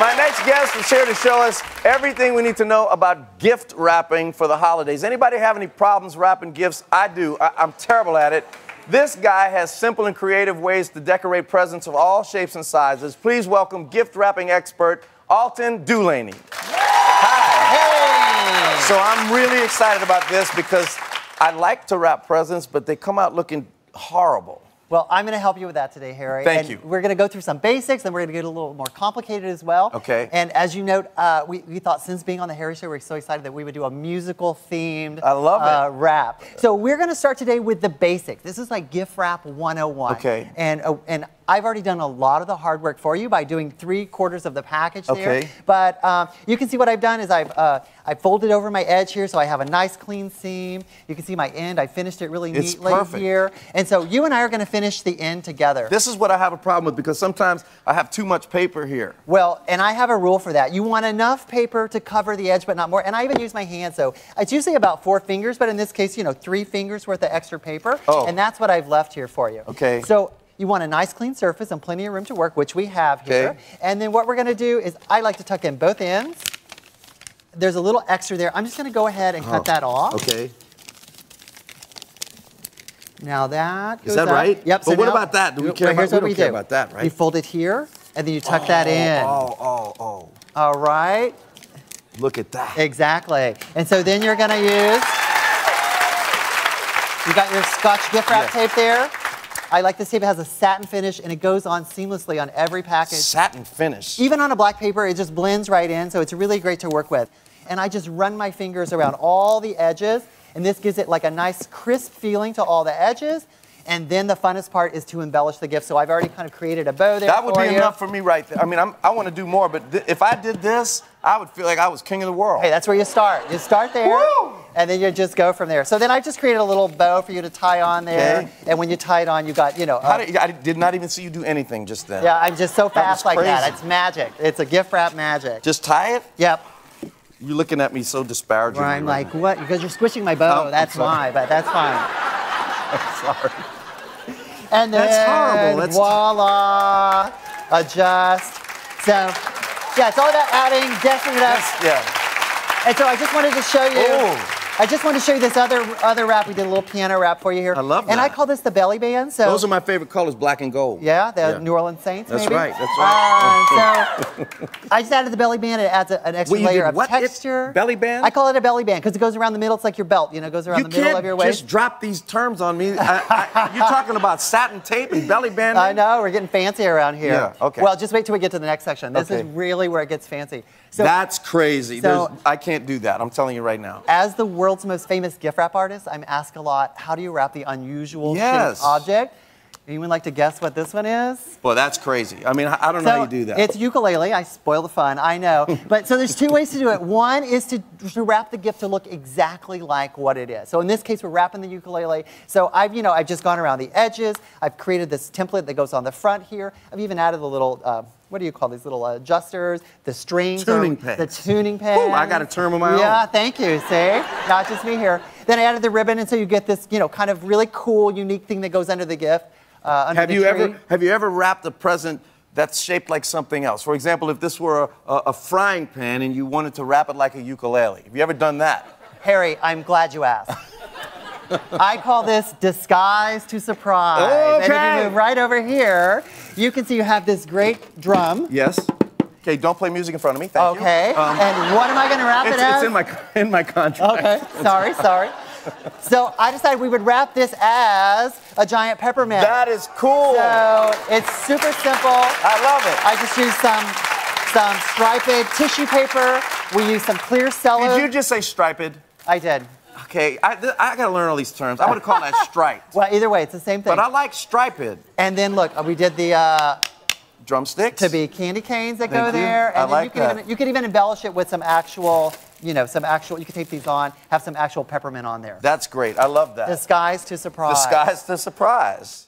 My next guest is here to show us everything we need to know about gift wrapping for the holidays. Anybody have any problems wrapping gifts? I do. I'm terrible at it. This guy has simple and creative ways to decorate presents of all shapes and sizes. Please welcome gift wrapping expert Alton Dulaney. Hi. Hey. So I'm really excited about this because I like to wrap presents, but they come out looking horrible. Well, I'm going to help you with that today, Harry. Thank you. We're going to go through some basics, and we're going to get a little more complicated as well. Okay. And as you note, we thought since being on the Harry Show, we're so excited that we would do a musical-themed wrap. So we're going to start today with the basics. This is like Gift Wrap 101. Okay. And I've already done a lot of the hard work for you by doing 3/4 of the package there. Okay. But you can see what I've done is I've folded over my edge here, so I have a nice clean seam. You can see my end. I finished it really neatly here. And so you and I are going to finish the end together. This is what I have a problem with because sometimes I have too much paper here. Well, and I have a rule for that. You want enough paper to cover the edge, but not more. And I even use my hand, so it's usually about 4 fingers, but in this case, you know, 3 fingers worth of extra paper. Oh. And that's what I've left here for you. Okay. So you want a nice clean surface and plenty of room to work, which we have here. Okay. And then what we're going to do is I like to tuck in both ends. There's a little extra there. I'm just going to go ahead and cut that off. Okay. Now that goes Is that up. right? Yep. But what about that? Do we care about, we don't care about that, right? You fold it here, and then you tuck that in. Oh. All right. Look at that. Exactly. And so then you're going to use, you got your Scotch gift wrap tape there. I like this tape. It has a satin finish, and it goes on seamlessly on every package. Satin finish. Even on a black paper, it just blends right in, so it's really great to work with. And I just run my fingers around all the edges, and this gives it like a nice crisp feeling to all the edges. And then the funnest part is to embellish the gift. So I've already kind of created a bow there. That would be enough for me right there. I mean, I want to do more, but if I did this, I would feel like I was king of the world. Hey, that's where you start. You start there, and then you just go from there. So then I just created a little bow for you to tie on there. Okay. And when you tie it on, you got, you know. I did not even see you do anything just then. Yeah, I'm just so fast like crazy. that. It's magic. It's a gift wrap magic. Just tie it? Yep. You're looking at me so disparagingly. I'm like, what? Because you're squishing my bow. That's why, but that's fine. I'm sorry. And then, that's horrible. That's voila, adjust. So, yeah, it's all about adding, dusting it up. Yeah. And so I just wanted to show you. I just wanted to show you this other wrap. We did a little piano wrap for you here. I love that. And I call this the belly band. So those are my favorite colors, black and gold. Yeah, the New Orleans Saints. That's maybe? right. That's right. So I just added the belly band. It adds an extra layer of texture. Belly band? I call it a belly band because it goes around the middle. It's like your belt. You know, it goes around the middle of your waist. You can't just drop these terms on me. You're talking about satin tape and belly band. I know. We're getting fancy around here. Yeah. Okay. Well, just wait till we get to the next section. This is really where it gets fancy. So, that's crazy. So, I can't do that. I'm telling you right now. As the world's most famous gift wrap artist, I'm asked a lot, how do you wrap the unusual shaped object? Anyone like to guess what this one is? Well, that's crazy. I mean, I don't know how you do that. It's ukulele. I spoil the fun, I know. But so there's 2 ways to do it. One is to wrap the gift to look exactly like what it is. So in this case, we're wrapping the ukulele. So I've just gone around the edges. I've created this template that goes on the front here. I've even added the little, what do you call these little adjusters? The strings. Tuning pegs. The tuning pegs. Ooh, I got a term of my own. Yeah, thank you, see? Not just me here. Then I added the ribbon, and so you get this, kind of really cool, unique thing that goes under the gift. Have you ever wrapped a present that's shaped like something else? For example, if this were a frying pan and you wanted to wrap it like a ukulele. Have you ever done that? Harry, I'm glad you asked. I call this disguise to surprise. Okay. And if you move right over here, you can see you have this great drum. Yes. Okay, don't play music in front of me. Thank you. Okay. And what am I going to wrap it as? It's in my contract. Okay. Sorry. So I decided we would wrap this as a giant peppermint. That is cool. So it's super simple. I love it. I just used some striped tissue paper. We used some clear cello. Did you just say striped? I did. Okay, I got to learn all these terms. I'm going to call that striped. Well, either way, it's the same thing. But I like striped. And then look, we did the drumsticks to be candy canes that go there. And I like that. You can even embellish it with some actual, you can take these on, have some actual peppermint on there. That's great. I love that. Disguise to surprise. Disguise to surprise.